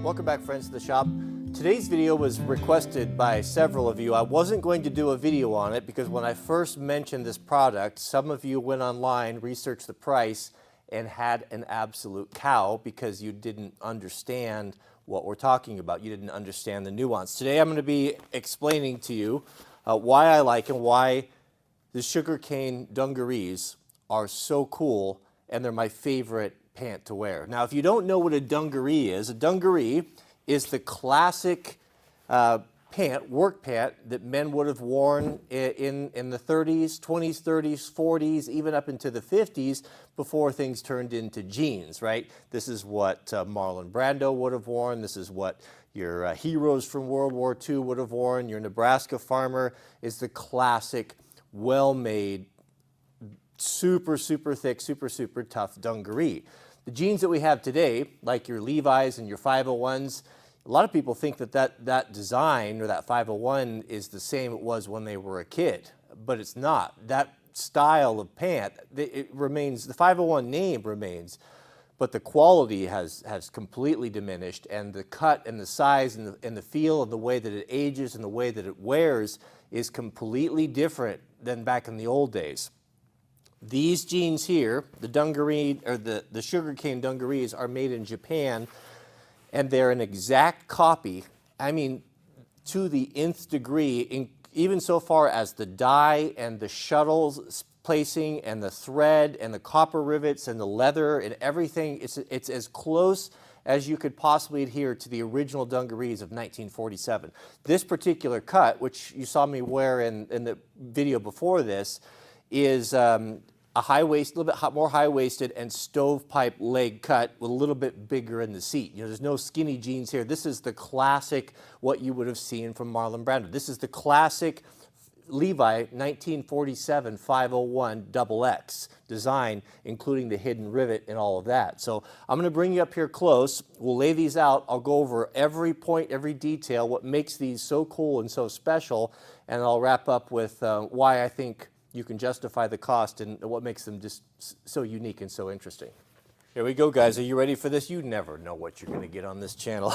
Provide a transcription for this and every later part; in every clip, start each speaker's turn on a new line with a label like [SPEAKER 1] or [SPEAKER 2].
[SPEAKER 1] Welcome back, friends, to the shop. Today's video was requested by several of you. I wasn't going to do a video on it because when I first mentioned this product, some of you went online, researched the price, and had an absolute cow because you didn't understand what we're talking about. You didn't understand the nuance. Today I'm going to be explaining to you why I like and why the sugarcane dungarees are so cool and they're my favorite pant to wear. Now, if you don't know what a dungaree is the classic work pant that men would have worn in the 30s, 20s, 30s, 40s, even up into the 50s before things turned into jeans, right? This is what Marlon Brando would have worn. This is what your heroes from World War II would have worn. Your Nebraska farmer is the classic, well-made, super, super thick, super, super tough dungaree. The jeans that we have today, like your Levi's and your 501s, a lot of people think that design or that 501 is the same it was when they were a kid, but it's not. That style of pant, it remains, the 501 name remains, but the quality has completely diminished, and the cut and the size and the feel and the way that it ages and the way that it wears is completely different than back in the old days. These jeans here, the dungaree or the sugarcane dungarees, are made in Japan, and they're an exact copy. I mean, to the nth degree, even so far as the dye and the shuttles placing and the thread and the copper rivets and the leather and everything. It's as close as you could possibly adhere to the original dungarees of 1947. This particular cut, which you saw me wear in the video before this, is a high waist, a little bit more high-waisted and stovepipe leg cut with a little bit bigger in the seat. You know, there's no skinny jeans here. This is the classic, what you would have seen from Marlon Brando. This is the classic Levi 1947 501 XX design, including the hidden rivet and all of that. So I'm going to bring you up here close. We'll lay these out. I'll go over every point, every detail, what makes these so cool and so special, and I'll wrap up with why I think you can justify the cost and what makes them just so unique and so interesting. Here we go, guys. Are you ready for this? You never know what you're going to get on this channel.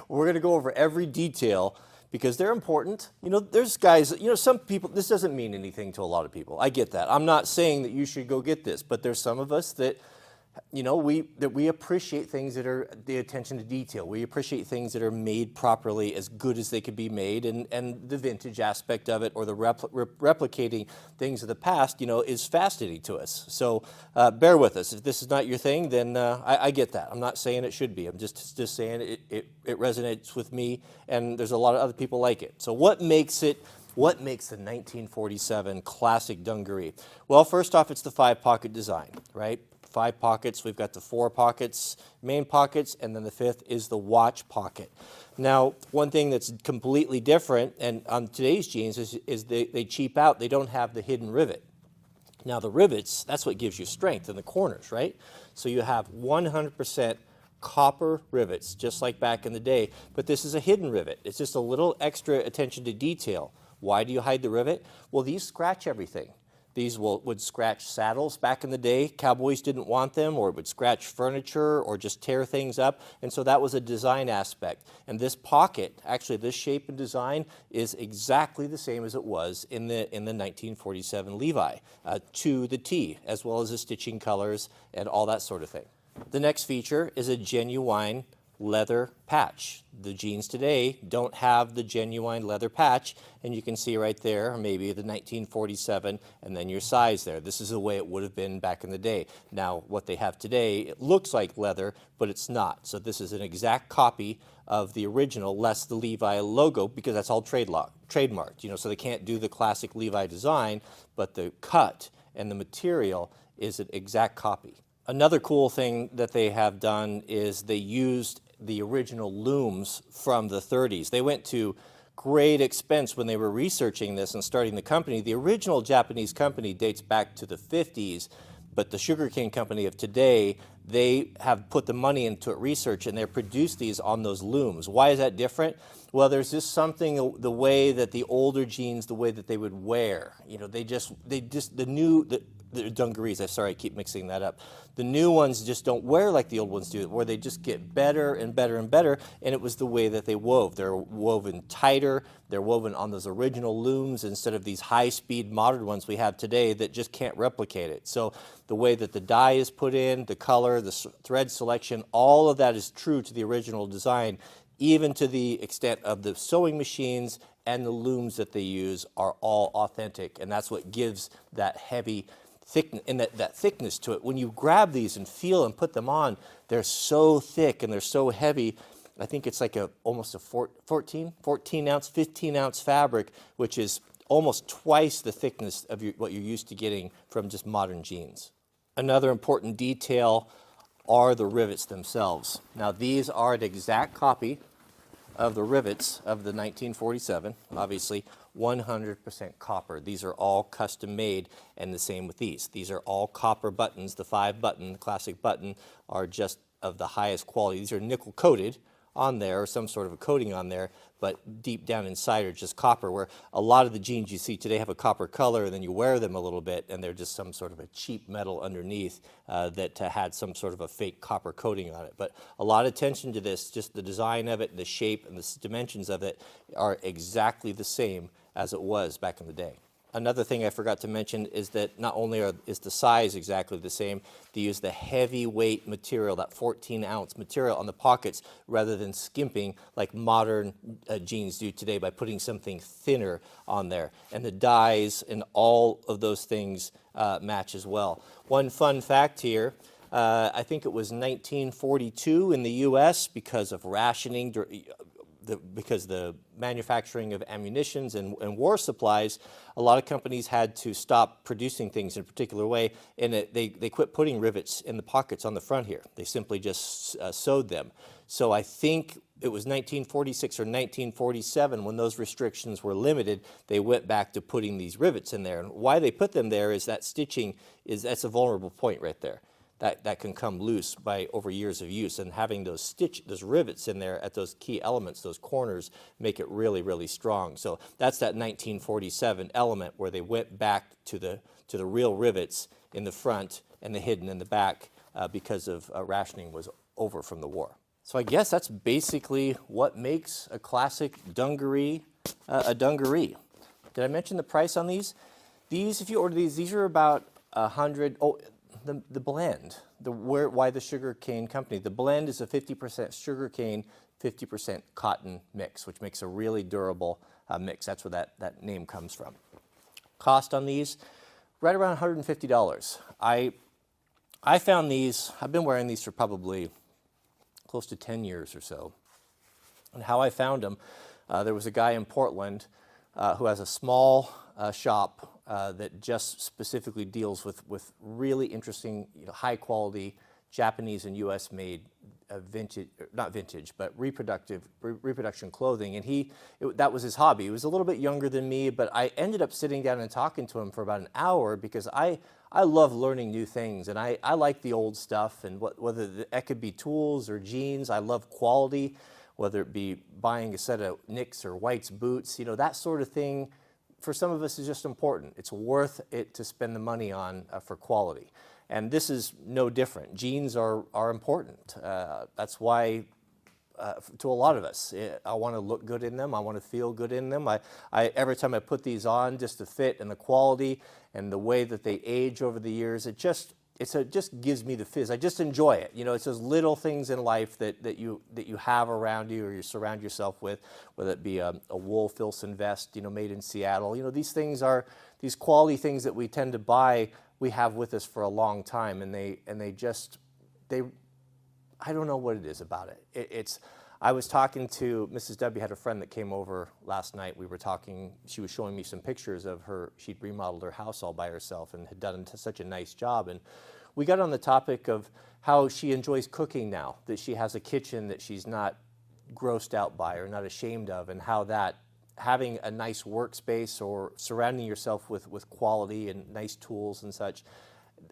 [SPEAKER 1] We're going to go over every detail because they're important. You know, there's guys, you know, some people, this doesn't mean anything to a lot of people. I get that. I'm not saying that you should go get this, but there's some of us that, you know, we appreciate things that are the attention to detail. We appreciate things that are made properly, as good as they could be made, and the vintage aspect of it, or the replicating things of the past, you know, is fascinating to us. So bear with us. If this is not your thing, then I get that. I'm not saying it should be. I'm just saying it resonates with me, and there's a lot of other people like it. So what makes the 1947 classic dungaree? Well, first off, it's the 5-pocket design, right? 5 pockets. We've got the 4 pockets, main pockets, and then the 5th is the watch pocket. Now, one thing that's completely different, and on today's jeans, is they cheap out. They don't have the hidden rivet. Now, the rivets, that's what gives you strength in the corners, right? So you have 100% copper rivets, just like back in the day, but this is a hidden rivet. It's just a little extra attention to detail. Why do you hide the rivet? Well, these scratch everything. These would scratch saddles back in the day. Cowboys didn't want them, or it would scratch furniture or just tear things up. And so that was a design aspect. And this pocket, actually this shape and design, is exactly the same as it was in the 1947 Levi, to the T, as well as the stitching colors and all that sort of thing. The next feature is a genuine leather patch. The jeans today don't have the genuine leather patch, and you can see right there maybe the 1947 and then your size there. This is the way it would have been back in the day. Now what they have today, it looks like leather, but it's not. So this is an exact copy of the original, less the Levi logo, because that's all trademarked, you know, so they can't do the classic Levi design, but the cut and the material is an exact copy. Another cool thing that they have done is they used the original looms from the 30s. They went to great expense when they were researching this and starting the company. The original Japanese company dates back to the 50s, but the sugarcane company of today, they have put the money into research, and they produced these on those looms. Why is that different? Well, there's just something, the way that the older jeans, the way that they would wear, you know, the dungarees. I'm sorry, I keep mixing that up. The new ones just don't wear like the old ones do, where they just get better and better and better, and it was the way that they wove. They're woven tighter, they're woven on those original looms instead of these high-speed modern ones we have today that just can't replicate it. So the way that the dye is put in, the color, the thread selection, all of that is true to the original design, even to the extent of the sewing machines and the looms that they use are all authentic, and that's what gives that heavy thickness and that thickness to it. When you grab these and feel and put them on, they're so thick and they're so heavy. I think it's like almost a 14 ounce, 15 ounce fabric, which is almost twice the thickness of what you're used to getting from just modern jeans. Another important detail are the rivets themselves. Now these are an exact copy of the rivets of the 1947, obviously 100% copper. These are all custom made, and the same with these. These are all copper buttons. The 5-button, the classic button, are just of the highest quality. These are nickel coated on there, or some sort of a coating on there, but deep down inside are just copper, where a lot of the jeans you see today have a copper color, and then you wear them a little bit and they're just some sort of a cheap metal underneath that had some sort of a fake copper coating on it. But a lot of attention to this, just the design of it, the shape and the dimensions of it are exactly the same as it was back in the day. Another thing I forgot to mention is that not only is the size exactly the same, they use the heavyweight material, that 14-ounce material on the pockets, rather than skimping like modern jeans do today by putting something thinner on there. And the dyes and all of those things match as well. One fun fact here, I think it was 1942 in the U.S. because of rationing, because the manufacturing of ammunitions and war supplies, a lot of companies had to stop producing things in a particular way, and they quit putting rivets in the pockets on the front here. They simply just sewed them. So I think it was 1946 or 1947 when those restrictions were limited, they went back to putting these rivets in there. And why they put them there is that stitching that's a vulnerable point right there. That can come loose by over years of use, and having those rivets in there at those key elements, those corners, make it really, really strong. So that's that 1947 element where they went back to the real rivets in the front and the hidden in the back because of rationing was over from the war. So I guess that's basically what makes a classic dungaree a dungaree. Did I mention the price on these? These, if you order these are about $100. Oh, the blend, why the sugar cane company. The blend is a 50% sugar cane, 50% cotton mix, which makes a really durable mix. That's where that name comes from. Cost on these, right around $150. I found these, I've been wearing these for probably close to 10 years or so. And how I found them, there was a guy in Portland who has a small shop that just specifically deals with really interesting, high quality Japanese and U.S. made vintage, not vintage, but reproduction clothing. And that was his hobby. He was a little bit younger than me, but I ended up sitting down and talking to him for about an hour because I love learning new things, and I like the old stuff, and whether that could be tools or jeans. I love quality, whether it be buying a set of Nicks or White's boots, that sort of thing. For some of us is just important. It's worth it to spend the money on for quality. And this is no different. Jeans are important. That's why, to a lot of us, I want to look good in them. I want to feel good in them. Every time I put these on, just the fit and the quality and the way that they age over the years, it just gives me the fizz. I just enjoy it. It's those little things in life that you have around you or you surround yourself with, whether it be a wool Filson vest, made in Seattle. These things are these quality things that we tend to buy. We have with us for a long time, and they I don't know what it is about it. I was talking to Mrs. W. Had a friend that came over last night. We were talking. She was showing me some pictures of her. She'd remodeled her house all by herself and had done such a nice job. And we got on the topic of how she enjoys cooking now, that she has a kitchen that she's not grossed out by or not ashamed of, and how that having a nice workspace or surrounding yourself with quality and nice tools and such,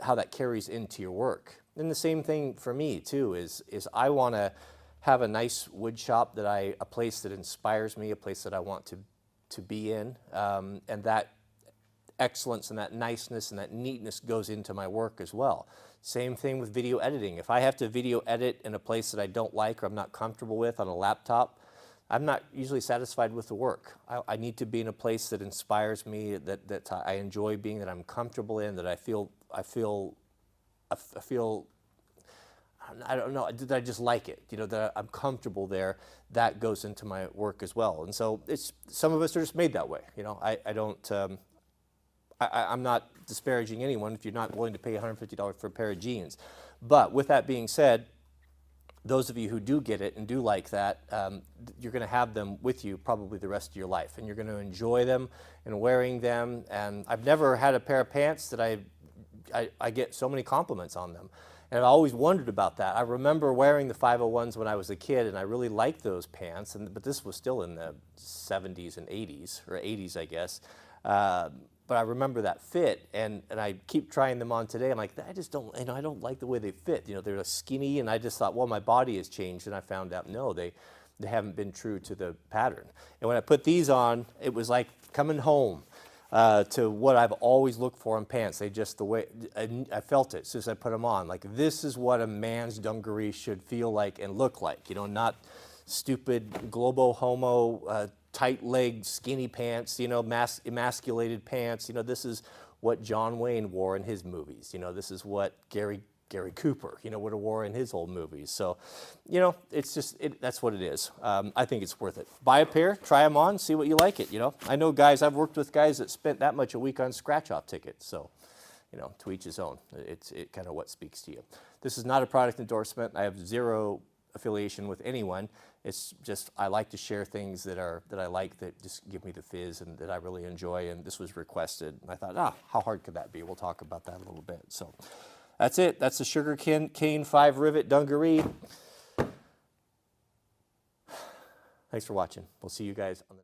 [SPEAKER 1] how that carries into your work. And the same thing for me too is I want to have a nice wood shop a place that inspires me, a place that I want to be in, and that excellence and that niceness and that neatness goes into my work as well. Same thing with video editing. If I have to video edit in a place that I don't like or I'm not comfortable with on a laptop, I'm not usually satisfied with the work. I need to be in a place that inspires me, that I enjoy being, that I'm comfortable in, that I feel, I don't know, that I just like it, you know, that I'm comfortable there. That goes into my work as well. And so some of us are just made that way. You know, I'm not disparaging anyone if you're not willing to pay $150 for a pair of jeans. But with that being said, those of you who do get it and do like that, you're going to have them with you probably the rest of your life, and you're going to enjoy them and wearing them. And I've never had a pair of pants that I get so many compliments on them. And I've always wondered about that. I remember wearing the 501s when I was a kid, and I really liked those pants, but this was still in the 70s and 80s, or 80s, I guess. But I remember that fit, and I keep trying them on today. I'm like, I just don't, you know, I don't like the way they fit. You know, they're skinny, and I just thought, well, my body has changed, and I found out, no, they haven't been true to the pattern. And when I put these on, it was like coming home to what I've always looked for in pants. They just, the way, I felt it as soon as I put them on. Like, this is what a man's dungaree should feel like and look like, you know, not stupid globo homo, tight-legged, skinny pants, you know, emasculated pants. You know, this is what John Wayne wore in his movies. You know, this is what Gary Cooper, you know, would have wore in his old movies. So, you know, it's just, that's what it is. I think it's worth it. Buy a pair, try them on, see what you like it, you know. I know guys, I've worked with guys that spent that much a week on scratch-off tickets. So, you know, to each his own. It's kind of what speaks to you. This is not a product endorsement. I have zero affiliation with anyone. It's just, I like to share things that I like, that just give me the fizz and that I really enjoy, and this was requested. And I thought, how hard could that be? We'll talk about that a little bit. So that's it. That's the Sugar Cane 5 Rivet Dungaree. Thanks for watching. We'll see you guys on the